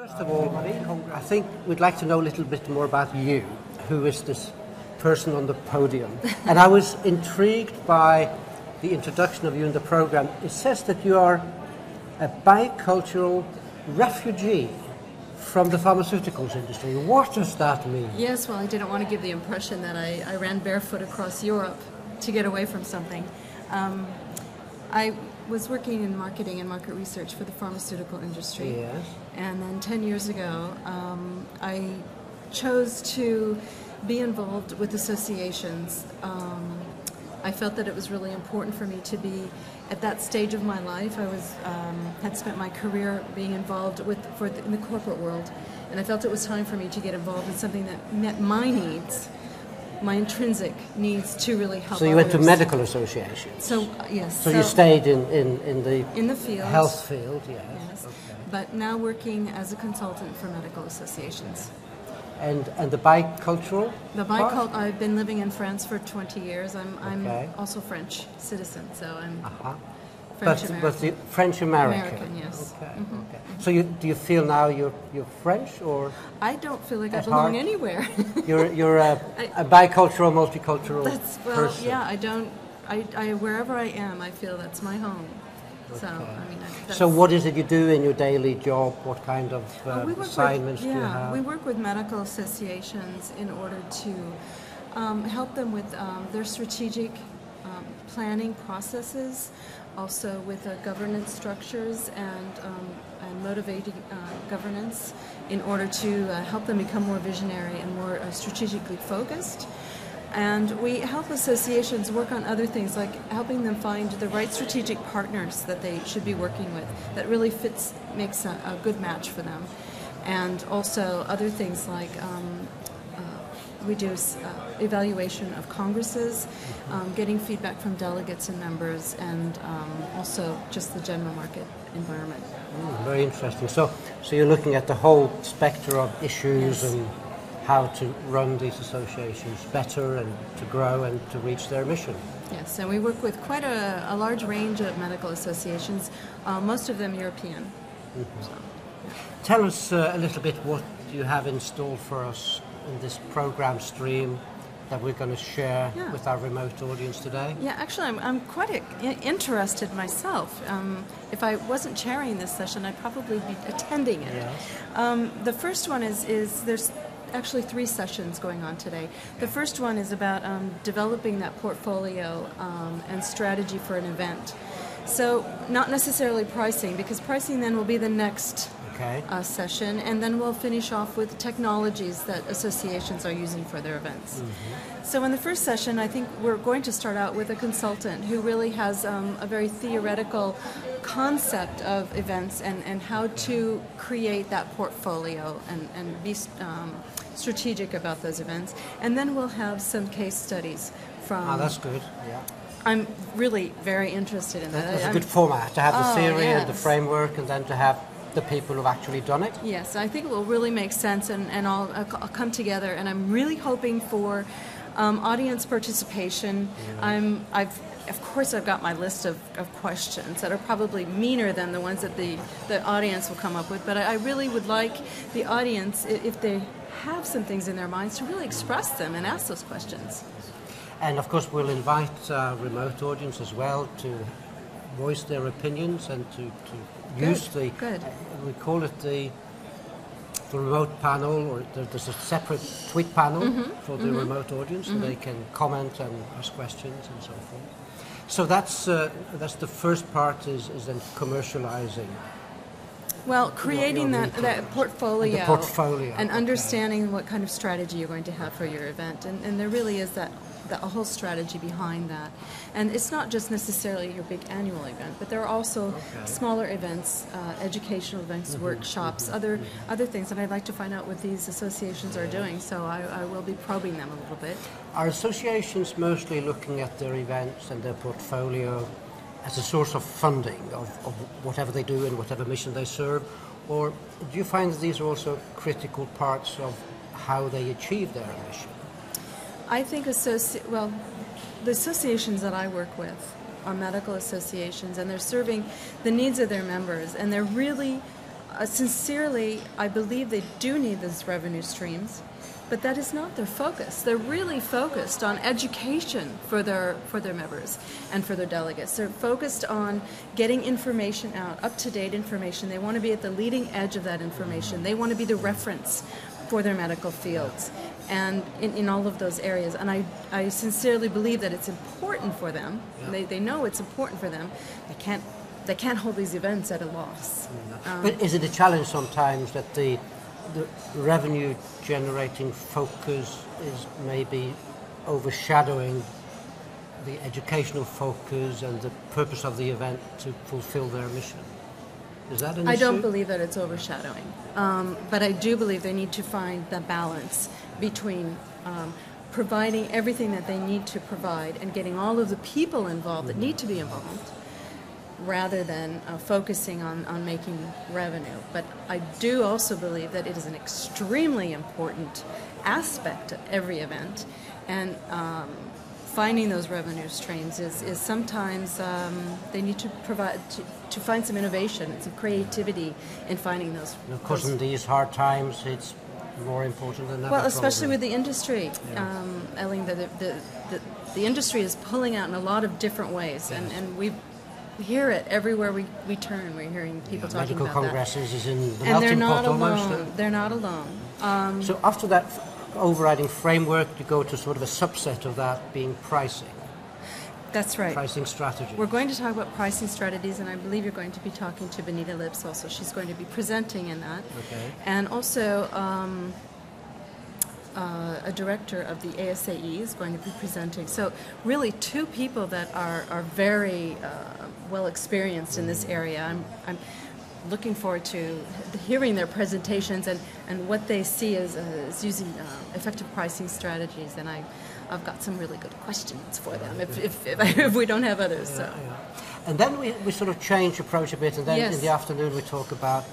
First of all, I think we'd like to know a little bit more about you. Who is this person on the podium? And I was intrigued by the introduction of you in the program. It says that you are a bicultural refugee from the pharmaceuticals industry. What does that mean? Yes, well, I didn't want to give the impression that I ran barefoot across Europe to get away from something. I was working in marketing and market research for the pharmaceutical industry. Yes. And then 10 years ago, I chose to be involved with associations. I felt that it was really important for me to be at that stage of my life. I was had spent my career being involved in the corporate world, and I felt it was time for me to get involved in something that met my needs, my intrinsic needs to really help. So you went to medical associations. So yes. So you stayed in the field, health field, yes. Okay. But now working as a consultant for medical associations. And the bicultural? I've been living in France for 20 years. I'm also French citizen, so I'm French American. But the French American. American, yes. Okay. Mm-hmm. Okay. So do you feel now you're French, or? I don't feel like I belong anywhere. you're a bicultural, multicultural person. Yeah. I wherever I am, I feel that's my home. Okay. So I mean. So what is it you do in your daily job? What kind of assignments do you have? We work with medical associations in order to help them with their strategic planning processes, also with governance structures and motivating governance in order to help them become more visionary and more strategically focused. And we help associations work on other things, like helping them find the right strategic partners that they should be working with, that really makes a good match for them. And also other things like we do evaluation of congresses, getting feedback from delegates and members, and also just the general market environment. Very interesting. So you're looking at the whole spectrum of issues. Yes. And how to run these associations better and to grow and to reach their mission. Yes, and we work with quite a large range of medical associations, most of them European. Mm-hmm. So, yeah. Tell us a little bit what you have installed for us in this program stream that we're going to share with our remote audience today. Yeah, actually I'm quite interested myself. If I wasn't chairing this session, I'd probably be attending it. Yes. The first one is there's actually 3 sessions going on today. The first one is about developing that portfolio and strategy for an event. So not necessarily pricing, because pricing then will be the next session, and then we'll finish off with technologies that associations are using for their events. Mm-hmm. So in the first session, I think we're going to start out with a consultant who really has a very theoretical concept of events and how to create that portfolio and be strategic about those events. And then we'll have some case studies from... that's good, yeah. I'm really very interested in that. That's a good format, to have the theory and the framework, and then to have the people who've actually done it. Yes, I think it will really make sense, and I'll come together, and I'm really hoping for audience participation. Yeah. Of course, I've got my list of questions that are probably meaner than the ones that the audience will come up with, but I really would like the audience, if they have some things in their minds, to really express them and ask those questions. And of course, we'll invite remote audience as well to voice their opinions and to use we call it the remote panel, or there's a separate tweet panel for the remote audience, so they can comment and ask questions and so forth. So that's the first part is then commercializing. Well, creating that portfolio, and understanding what kind of strategy you're going to have for your event, and there really is a whole strategy behind that. And it's not just necessarily your big annual event, but there are also smaller events, educational events, workshops, other things that I'd like to find out what these associations are doing. So I will be probing them a little bit. Are associations mostly looking at their events and their portfolio as a source of funding of whatever they do and whatever mission they serve, or do you find that these are also critical parts of how they achieve their mission? I think the associations that I work with are medical associations, and they're serving the needs of their members, and they're really sincerely, I believe they do need these revenue streams, but that is not their focus. They're really focused on education for their members and for their delegates. They're focused on getting information out, up-to-date information. They want to be at the leading edge of that information. They want to be the reference for their medical fields and in all of those areas. And I sincerely believe that it's important for them. Yeah. They know it's important for them. They can't hold these events at a loss. But is it a challenge sometimes that the revenue generating focus is maybe overshadowing the educational focus and the purpose of the event to fulfill their mission? Is that an issue? I don't believe that it's overshadowing, but I do believe they need to find the balance between providing everything that they need to provide and getting all of the people involved that need to be involved, rather than focusing on making revenue. But I do also believe that it is an extremely important aspect of every event, and finding those revenue streams is sometimes they need to provide to find some innovation and some creativity in finding those. And of course, in these hard times, it's more important than ever. Well, especially probably. with the industry, Elling, the industry is pulling out in a lot of different ways, yes. and we hear it everywhere we turn. We're hearing people talking medical about congresses is in the and melting they're not pot alone. almost. They're not alone. So after that overriding framework, you go to sort of a subset of that being pricing. That's right. Pricing strategy. We're going to talk about pricing strategies, and I believe you're going to be talking to Benita Lips also. She's going to be presenting in that. Okay. And also a director of the ASAE is going to be presenting. So really two people that are very well experienced in this area. I'm looking forward to hearing their presentations and what they see as using effective pricing strategies. And I've got some really good questions for them if we don't have others. So. And then we sort of change approach a bit, and then Yes. in the afternoon we talk about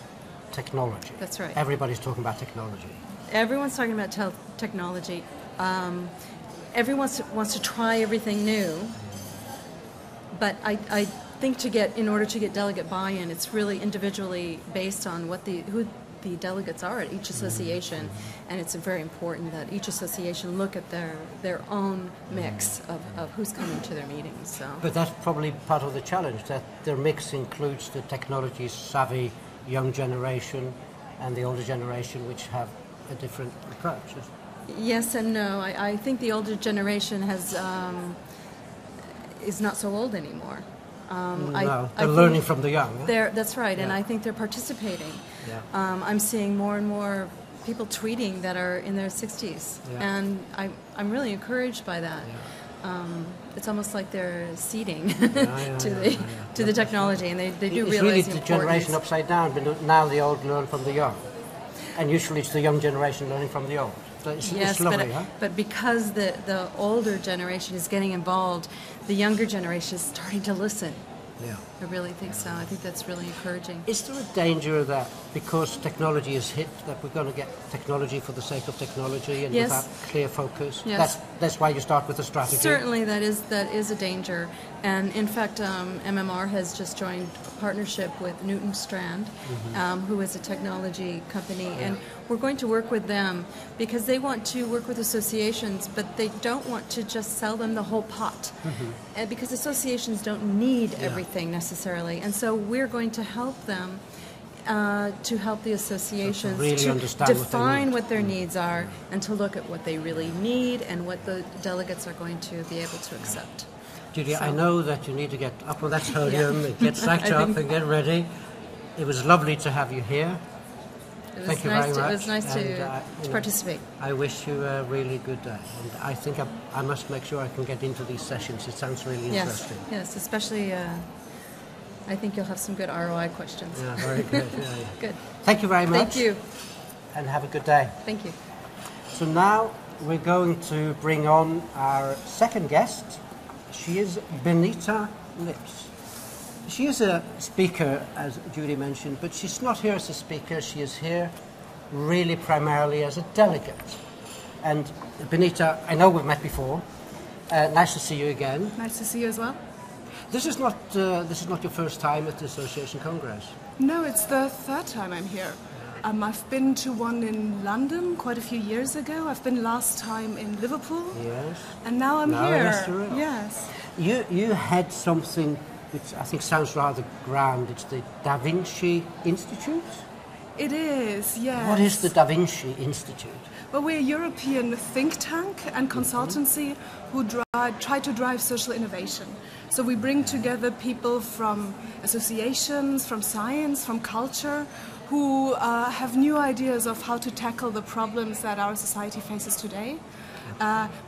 technology. That's right. Everybody's talking about technology. Everyone's talking about technology. Everyone wants to try everything new, but I think in order to get delegate buy-in, it's really individually based on who the delegates are at each association, and it's very important that each association look at their own mix of who's coming to their meetings. So. But that's probably part of the challenge, that their mix includes the technology-savvy young generation and the older generation, which have a different approach. Yes and no. I think the older generation is not so old anymore. They're learning from the young. Huh? That's right, and I think they're participating. Yeah. I'm seeing more and more people tweeting that are in their 60s, and I'm really encouraged by that. Yeah. It's almost like they're ceding to the technology, and they do realize the importance. It's really the generation upside down, but now the old learn from the young. And usually it's the young generation learning from the old. So it's lovely, but because the older generation is getting involved, the younger generation is starting to listen. Yeah. I really think so. I think that's really encouraging. Is there a danger that because technology is hit, that we're going to get technology for the sake of technology and without clear focus? Yes. That's why you start with a strategy? Certainly that is a danger. And in fact, MMR has just joined a partnership with Newton Strand, who is a technology company. Yeah. And we're going to work with them because they want to work with associations, but they don't want to just sell them the whole pot. Because associations don't need everything necessarily. And so we're going to help them to help the associations really to define what their needs are and to look at what they really need and what the delegates are going to be able to accept. Judy, I know that you need to get up on that podium and get sacked up and get ready. It was lovely to have you here. Thank you very much. It was nice to participate. I wish you a really good day. And I think I must make sure I can get into these sessions. It sounds really interesting. Yes, especially I think you'll have some good ROI questions. Yeah, very good. Good. Thank you very much. Thank you. And have a good day. Thank you. So now we're going to bring on our second guest. She is Benita Lips. She is a speaker, as Judy mentioned, but she's not here as a speaker. She is here really primarily as a delegate. And Benita, I know we've met before. Nice to see you again. Nice to see you as well. This is not your first time at the Association Congress. No, it's the third time I'm here. I've been to one in London quite a few years ago. I've been last time in Liverpool. Yes. And now I'm here. Yes. You had something which I think sounds rather grand. It's the DaVinci Institute? It is, yes. What is the DaVinci Institute? Well, we're a European think tank and consultancy who try to drive social innovation. So we bring together people from associations, from science, from culture, who have new ideas of how to tackle the problems that our society faces today.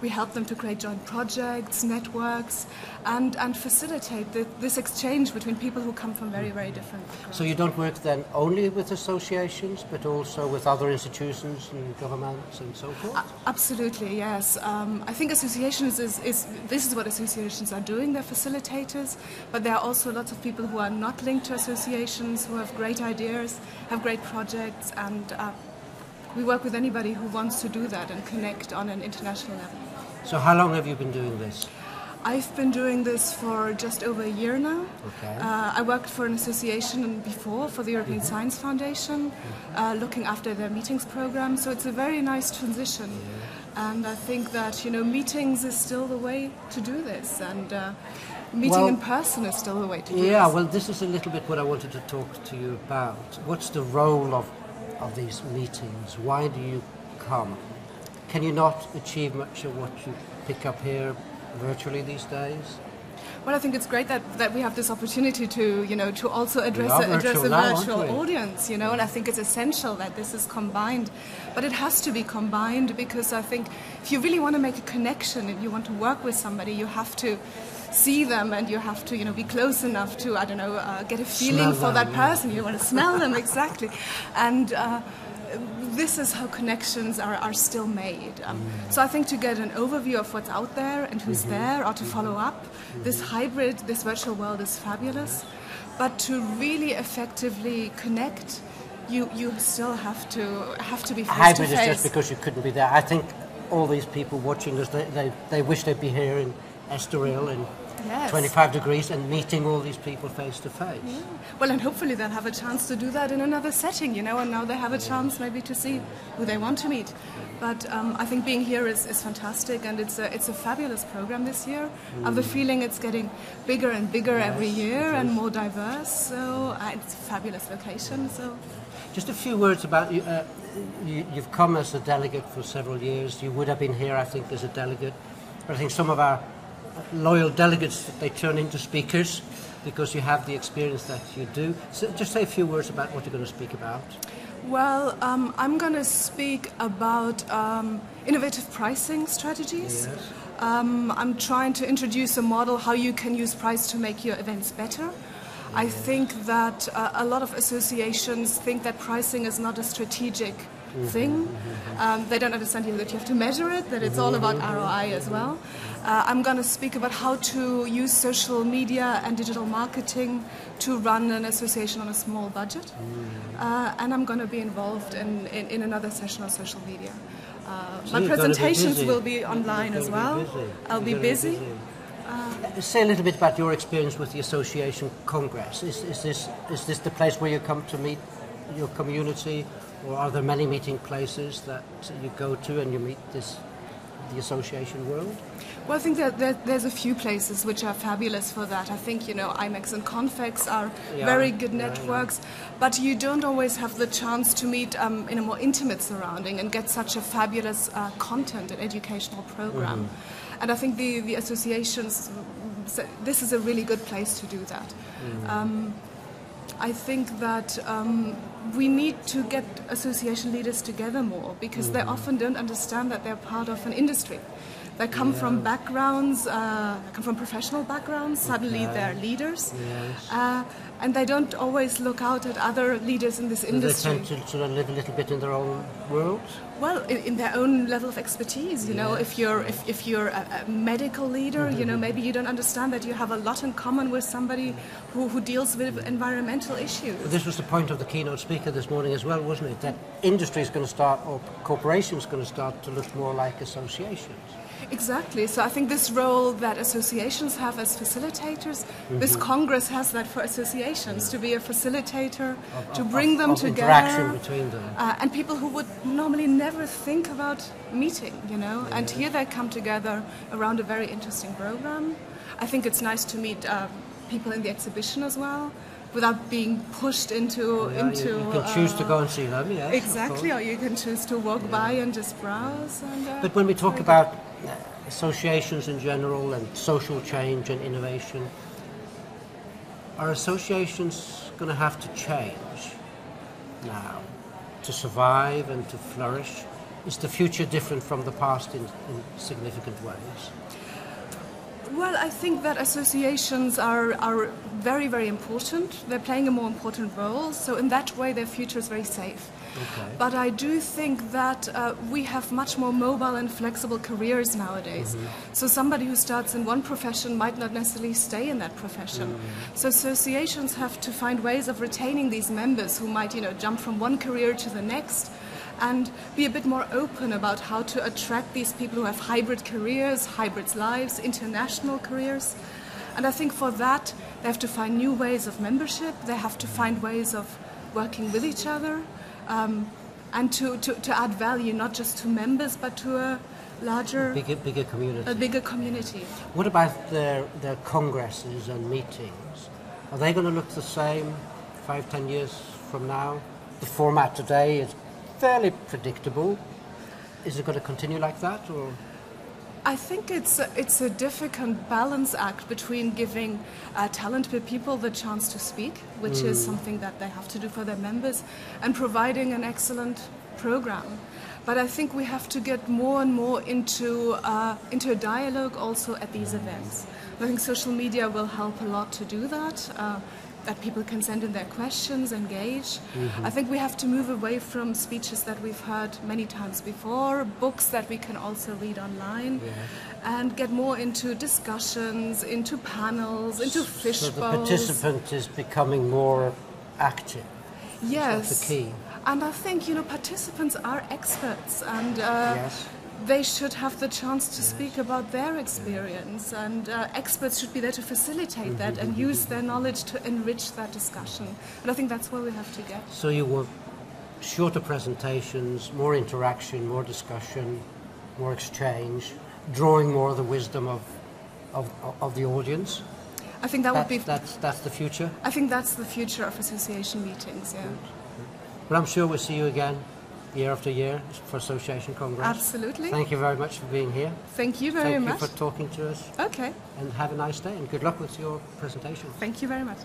We help them to create joint projects, networks, and facilitate this exchange between people who come from very, very different backgrounds. So you don't work then only with associations, but also with other institutions and governments and so forth? Absolutely, yes. I think associations this is what associations are doing. They're facilitators, but there are also lots of people who are not linked to associations, who have great ideas, have great projects, and we work with anybody who wants to do that and connect on an international level. So how long have you been doing this? I've been doing this for just over a year now. Okay. I worked for an association before, for the European Science Foundation, looking after their meetings program. So it's a very nice transition. And I think that, meetings is still the way to do this. And meeting in person is still the way to do this. Yeah, well, this is a little bit what I wanted to talk to you about. What's the role of these meetings? Why do you come? Can you not achieve much of what you pick up here virtually these days? Well, I think it's great that we have this opportunity to also address a virtual audience, and I think it's essential that this is combined. But it has to be combined because I think if you really want to make a connection, if you want to work with somebody, you have to see them and you have to be close enough to get a feeling for that person. You want to smell them, exactly. And this is how connections are still made. So I think to get an overview of what's out there and who's there, or to follow up, this hybrid, this virtual world is fabulous. But to really effectively connect, you still have to be face to face. Hybrid is just because you couldn't be there. I think all these people watching us, they wish they'd be here in Estoril in 25 degrees and meeting all these people face to face. Yeah. Well, and hopefully they'll have a chance to do that in another setting, and now they have a chance maybe to see who they want to meet. But I think being here is fantastic, and it's a fabulous program this year. I have the feeling it's getting bigger and bigger every year and more diverse, so it's a fabulous location. So, just a few words about you. You've come as a delegate for several years. You would have been here, I think, as a delegate. But I think some of our loyal delegates, they turn into speakers because you have the experience that you do. So just say a few words about what you're going to speak about. Well, I'm going to speak about innovative pricing strategies. Yes. I'm trying to introduce a model how you can use price to make your events better. I think that a lot of associations think that pricing is not a strategic thing. They don't understand that you have to measure it, that it's all about ROI as well. I'm going to speak about how to use social media and digital marketing to run an association on a small budget. And I'm going to be involved in another session on social media. My presentations will be online as well. I'll be busy. Say a little bit about your experience with the Association Congress. Is this the place where you come to meet your community, or are there many meeting places that you go to and you meet the association world? Well, I think that there's a few places which are fabulous for that. I think, IMEX and Confex are very good networks, but you don't always have the chance to meet in a more intimate surrounding and get such a fabulous content and educational program. And I think the associations, this is a really good place to do that. I think that we need to get association leaders together more because they often don't understand that they're part of an industry. They come from backgrounds, come from professional backgrounds, suddenly they're leaders. And they don't always look out at other leaders in this industry. They tend to sort of live a little bit in their own world? Well, in their own level of expertise, if you're a medical leader, maybe you don't understand that you have a lot in common with somebody who deals with environmental issues. This was the point of the keynote speaker this morning as well, wasn't it? That industry is going to start, or corporations going to start to look more like associations. Exactly. So I think this role that associations have as facilitators, this Congress has that for associations, to be a facilitator, to bring them together. Interaction between them. And people who would normally never think about meeting, you know. Yeah. And here they come together around a very interesting program. I think it's nice to meet people in the exhibition as well, without being pushed into... You can choose to go and see them, yes. Exactly, or you can choose to walk by and just browse. And, but when we talk about associations in general and social change and innovation, are associations going to have to change now to survive and to flourish? Is the future different from the past in significant ways? Well, I think that associations are very, very important. They're playing a more important role, so in that way their future is very safe. Okay. But I do think that we have much more mobile and flexible careers nowadays. So somebody who starts in one profession might not necessarily stay in that profession. So associations have to find ways of retaining these members who might, jump from one career to the next, and be a bit more open about how to attract these people who have hybrid careers, hybrid lives, international careers. And I think for that, they have to find new ways of membership, they have to find ways of working with each other, and to add value, not just to members, but to a larger... Bigger community. A bigger community. What about their congresses and meetings? Are they going to look the same 5-10 years from now? The format today is fairly predictable. Is it going to continue like that, or? I think it's a difficult balance act between giving talented people the chance to speak, which is something that they have to do for their members, and providing an excellent program. But I think we have to get more and more into a dialogue also at these events. I think social media will help a lot to do that. That people can send in their questions, engage. I think we have to move away from speeches that we've heard many times before, books that we can also read online, and get more into discussions, into panels, into fishbowls. So the participant is becoming more active. Yes. That's the key. And I think, participants are experts, and they should have the chance to speak about their experience, and experts should be there to facilitate that and use their knowledge to enrich that discussion. And I think that's where we have to get. So you want shorter presentations, more interaction, more discussion, more exchange, drawing more of the wisdom of the audience? I think would be... That's the future? I think that's the future of association meetings, yeah. But I'm sure we'll see you again year after year for Association Congress. Absolutely. Thank you very much for being here. Thank you very much. Thank you for talking to us. Okay. And have a nice day, and good luck with your presentation. Thank you very much.